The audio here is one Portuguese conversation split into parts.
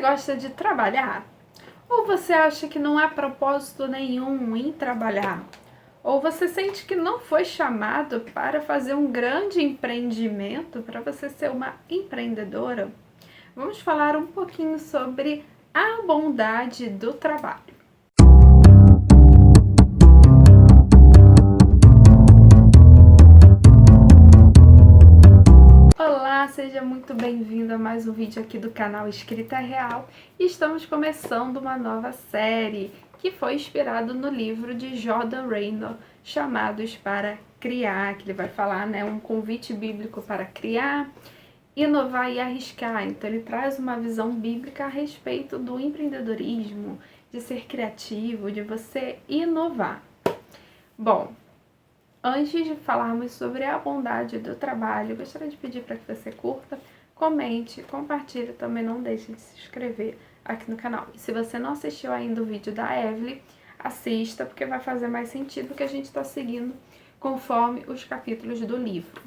gosta de trabalhar? Ou você acha que não há propósito nenhum em trabalhar? Ou você sente que não foi chamado para fazer um grande empreendimento, para você ser uma empreendedora? Vamos falar um pouquinho sobre a bondade do trabalho. Olá, seja muito bem-vindo a mais um vídeo aqui do canal Escrita Real. Estamos começando uma nova série que foi inspirado no livro de Jordan Raynor, Chamados para Criar, que ele vai falar, um convite bíblico para criar, inovar e arriscar. Então ele traz uma visão bíblica a respeito do empreendedorismo, de ser criativo, de você inovar. Bom, antes de falarmos sobre a bondade do trabalho, eu gostaria de pedir para que você curta, comente, compartilhe, também não deixe de se inscrever aqui no canal. E se você não assistiu ainda o vídeo da Evelyn, assista, porque vai fazer mais sentido que a gente está seguindo conforme os capítulos do livro.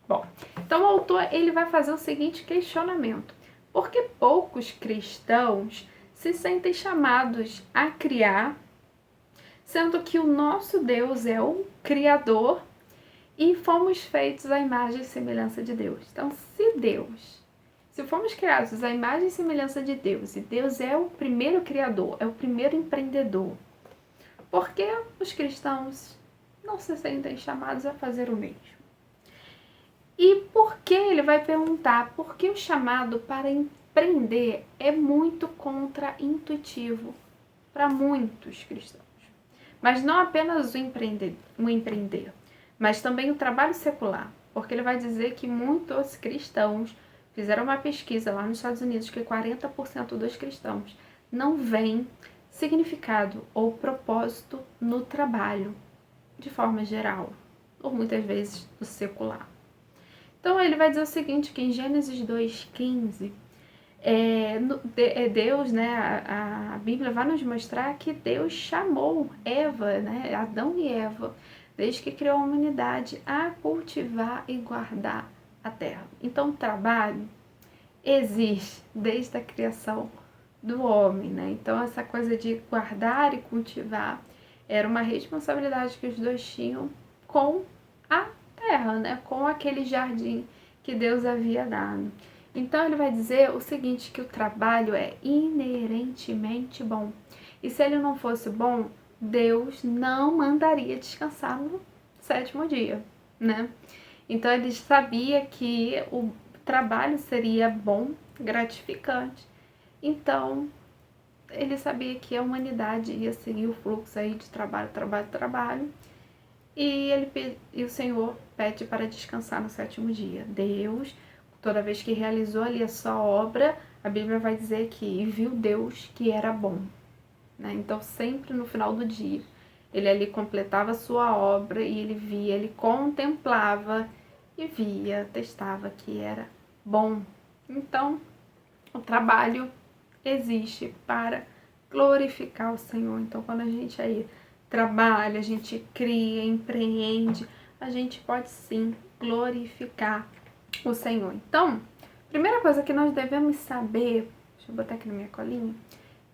Bom, então o autor ele vai fazer o seguinte questionamento: por que poucos cristãos se sentem chamados a criar, sendo que o nosso Deus é o Criador e fomos feitos à imagem e semelhança de Deus? Então, se fomos criados à imagem e semelhança de Deus, e Deus é o primeiro Criador, é o primeiro empreendedor, por que os cristãos não se sentem chamados a fazer o mesmo? E por que ele vai perguntar por que o chamado para empreender é muito contra-intuitivo para muitos cristãos? Mas não apenas o empreender, mas também o trabalho secular, porque ele vai dizer que muitos cristãos fizeram uma pesquisa lá nos Estados Unidos que 40% dos cristãos não veem significado ou propósito no trabalho, de forma geral, ou muitas vezes no secular. Então ele vai dizer o seguinte, que em Gênesis 2,15, Deus, a Bíblia vai nos mostrar que Deus chamou Eva, Adão e Eva, desde que criou a humanidade, a cultivar e guardar a terra. Então o trabalho existe desde a criação do homem, Então essa coisa de guardar e cultivar era uma responsabilidade que os dois tinham com a terra, com aquele jardim que Deus havia dado. Então ele vai dizer o seguinte, que o trabalho é inerentemente bom. E se ele não fosse bom, Deus não mandaria descansar no sétimo dia, Então ele sabia que o trabalho seria bom, gratificante. Então ele sabia que a humanidade ia seguir o fluxo aí de trabalho. E o Senhor pede para descansar no sétimo dia. Deus, toda vez que realizou ali a sua obra, a Bíblia vai dizer que viu Deus que era bom. Então sempre no final do dia, ele ali completava a sua obra e ele via, ele contemplava e via, testava que era bom. Então o trabalho existe para glorificar o Senhor. Então quando a gente aí trabalha, a gente cria, empreende, a gente pode sim glorificar o Senhor. Então, primeira coisa que nós devemos saber, deixa eu botar aqui na minha colinha,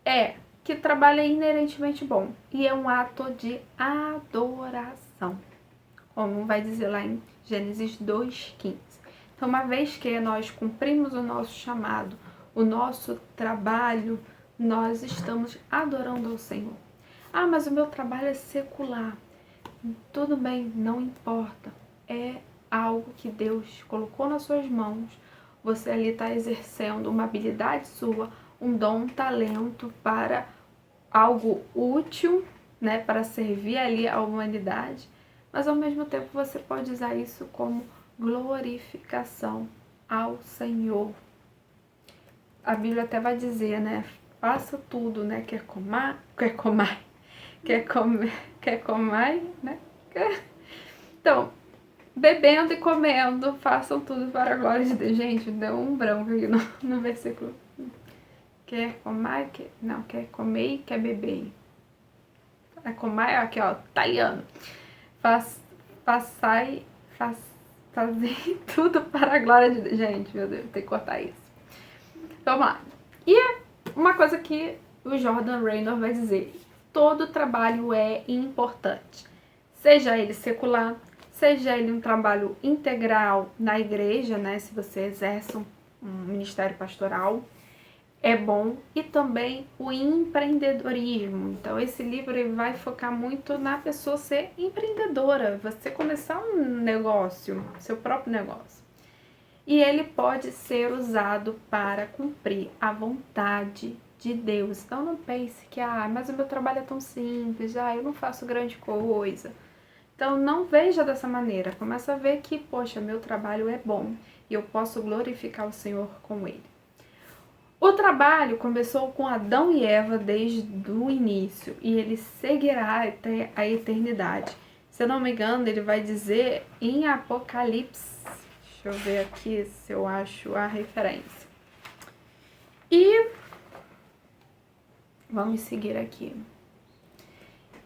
é que trabalho é inerentemente bom e é um ato de adoração, como vai dizer lá em Gênesis 2,15. Então, uma vez que nós cumprimos o nosso chamado, o nosso trabalho, nós estamos adorando ao Senhor. Ah, mas o meu trabalho é secular. Tudo bem, não importa. É algo que Deus colocou nas suas mãos. Você ali está exercendo uma habilidade sua, um dom, um talento para algo útil, para servir ali a humanidade. Mas ao mesmo tempo você pode usar isso como glorificação ao Senhor. A Bíblia até vai dizer, faça tudo, quer comer, Então, bebendo e comendo, façam tudo para a glória de Deus. Gente, deu um branco aqui no versículo. Quer comer e quer beber. É comer, aqui ó, italiano. Fazei tudo para a glória de Deus. Gente, meu Deus, tem que cortar isso. Então, vamos lá. E Uma coisa que o Jordan Raynor vai dizer: todo trabalho é importante, seja ele secular, seja ele um trabalho integral na igreja, né, se você exerce um ministério pastoral, é bom, e também o empreendedorismo. Então esse livro ele vai focar muito na pessoa ser empreendedora, você começar um negócio, seu próprio negócio. E ele pode ser usado para cumprir a vontade de Deus. Então não pense que, mas o meu trabalho é tão simples, eu não faço grande coisa. Então não veja dessa maneira, começa a ver que, poxa, meu trabalho é bom e eu posso glorificar o Senhor com ele. O trabalho começou com Adão e Eva desde o início e ele seguirá até a eternidade. Se eu não me engano, ele vai dizer em Apocalipse, deixa eu ver aqui se eu acho a referência. E vamos seguir aqui.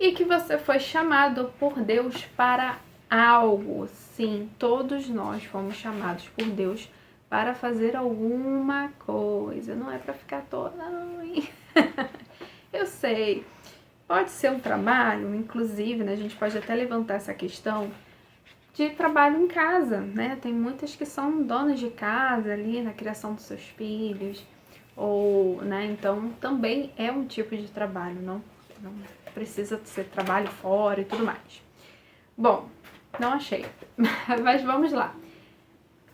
E que você foi chamado por Deus para algo. Sim, todos nós fomos chamados por Deus para fazer alguma coisa. Não é para ficar à toa, não, hein? Eu sei. Pode ser um trabalho, inclusive, né, a gente pode até levantar essa questão de trabalho em casa, né? Tem muitas que são donas de casa ali na criação dos seus filhos, ou, né, então também é um tipo de trabalho, não precisa ser trabalho fora e tudo mais. Bom, não achei, mas vamos lá.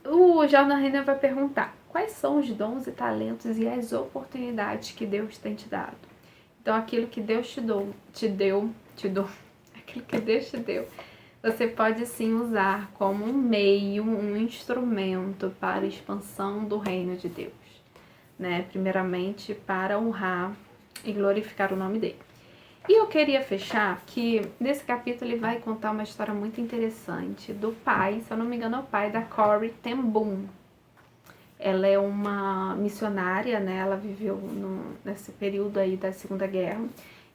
O Jordan Raynor vai perguntar: quais são os dons e talentos e as oportunidades que Deus tem te dado? Então, aquilo que Deus te deu, aquilo que Deus te deu, você pode sim usar como um meio, um instrumento para a expansão do reino de Deus, né? Primeiramente para honrar e glorificar o nome dele. E eu queria fechar que nesse capítulo ele vai contar uma história muito interessante do pai, se eu não me engano é o pai da Corrie ten Boom. Ela é uma missionária, né? Ela viveu nesse período aí da Segunda Guerra.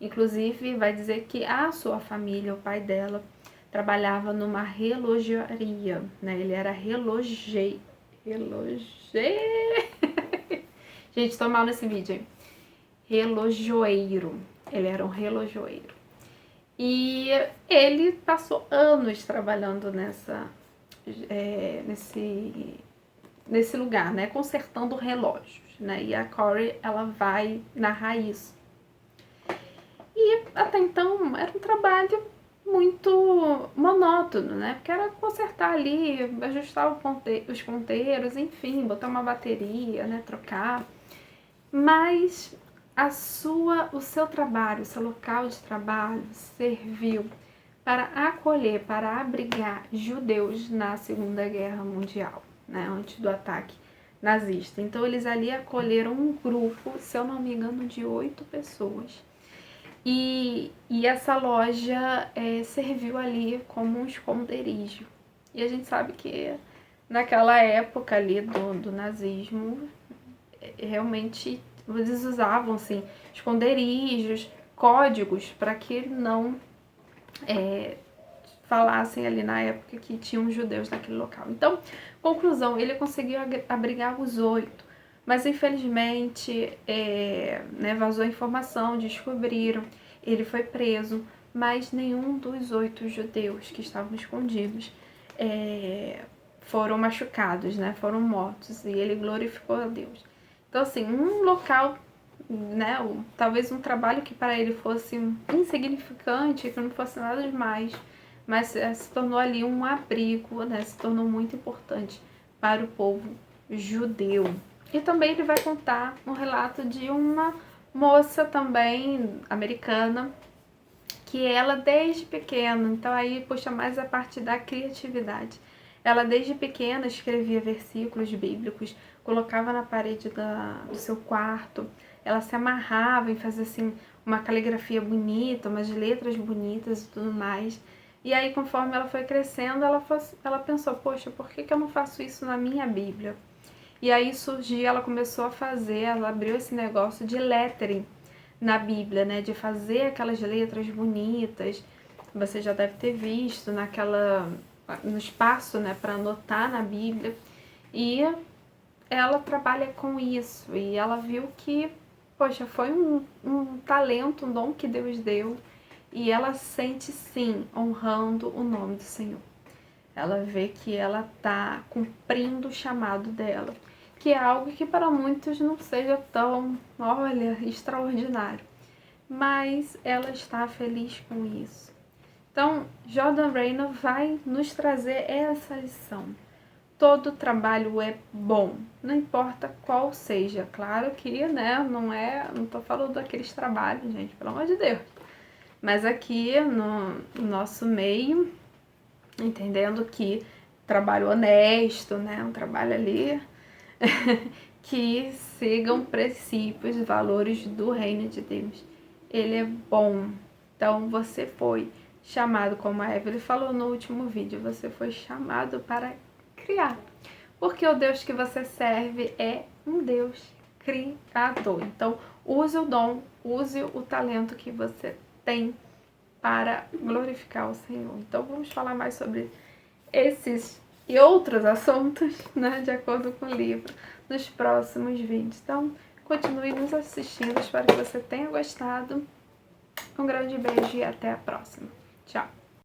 Inclusive vai dizer que a sua família, o pai dela, trabalhava numa relojaria, né? Ele era Gente, tô mal nesse vídeo, hein? Relojoeiro. Ele era um relojoeiro. E ele passou anos trabalhando nesse lugar, né? Consertando relógios, né? E a Corrie, ela vai narrar isso. E até então era um trabalho muito monótono, né? Porque era consertar ali, ajustar os ponteiros, enfim, botar uma bateria, né? Trocar. Mas o seu trabalho, o seu local de trabalho serviu para acolher, para abrigar judeus na Segunda Guerra Mundial, né? Antes do ataque nazista. Então eles ali acolheram um grupo, se eu não me engano, de 8 pessoas. E essa loja serviu ali como um esconderijo. E a gente sabe que naquela época ali do nazismo, realmente eles usavam assim, esconderijos, códigos para que não falassem ali na época que tinham judeus naquele local. Então, conclusão, ele conseguiu abrigar os 8. Mas infelizmente vazou a informação, descobriram, ele foi preso, mas nenhum dos 8 judeus que estavam escondidos foram machucados, né? Foram mortos, e ele glorificou a Deus. Então, assim, um local, né? Talvez um trabalho que para ele fosse insignificante, que não fosse nada demais, mas se tornou ali um abrigo, né? Se tornou muito importante para o povo judeu. E também ele vai contar um relato de uma moça também americana, que ela desde pequena, então aí puxa mais a parte da criatividade. Ela desde pequena escrevia versículos bíblicos, colocava na parede do seu quarto, ela se amarrava em fazer assim uma caligrafia bonita, umas letras bonitas e tudo mais. E aí, conforme ela foi crescendo, ela pensou, poxa, por que eu não faço isso na minha Bíblia? E aí surgiu, ela começou a fazer, ela abriu esse negócio de lettering na Bíblia, né? De fazer aquelas letras bonitas. Você já deve ter visto no espaço, né? Para anotar na Bíblia. E ela trabalha com isso. E ela viu que, poxa, foi um talento, um dom que Deus deu, e ela sente sim honrando o nome do Senhor. Ela vê que ela está cumprindo o chamado dela, que é algo que para muitos não seja tão, olha, extraordinário, mas ela está feliz com isso. Então, Jordan Raynor vai nos trazer essa lição. Todo trabalho é bom, não importa qual seja. Claro que, né, não tô falando daqueles trabalhos, gente, pelo amor de Deus. Mas aqui no nosso meio, entendendo que trabalho honesto, né, um trabalho ali que sigam princípios e valores do reino de Deus. Ele é bom. Então você foi chamado, como a Evelyn falou no último vídeo, você foi chamado para criar. Porque o Deus que você serve é um Deus criador. Então use o dom, use o talento que você tem para glorificar o Senhor. Então vamos falar mais sobre esses e outros assuntos, né, de acordo com o livro, nos próximos vídeos. Então, continue nos assistindo, espero que você tenha gostado. Um grande beijo e até a próxima. Tchau!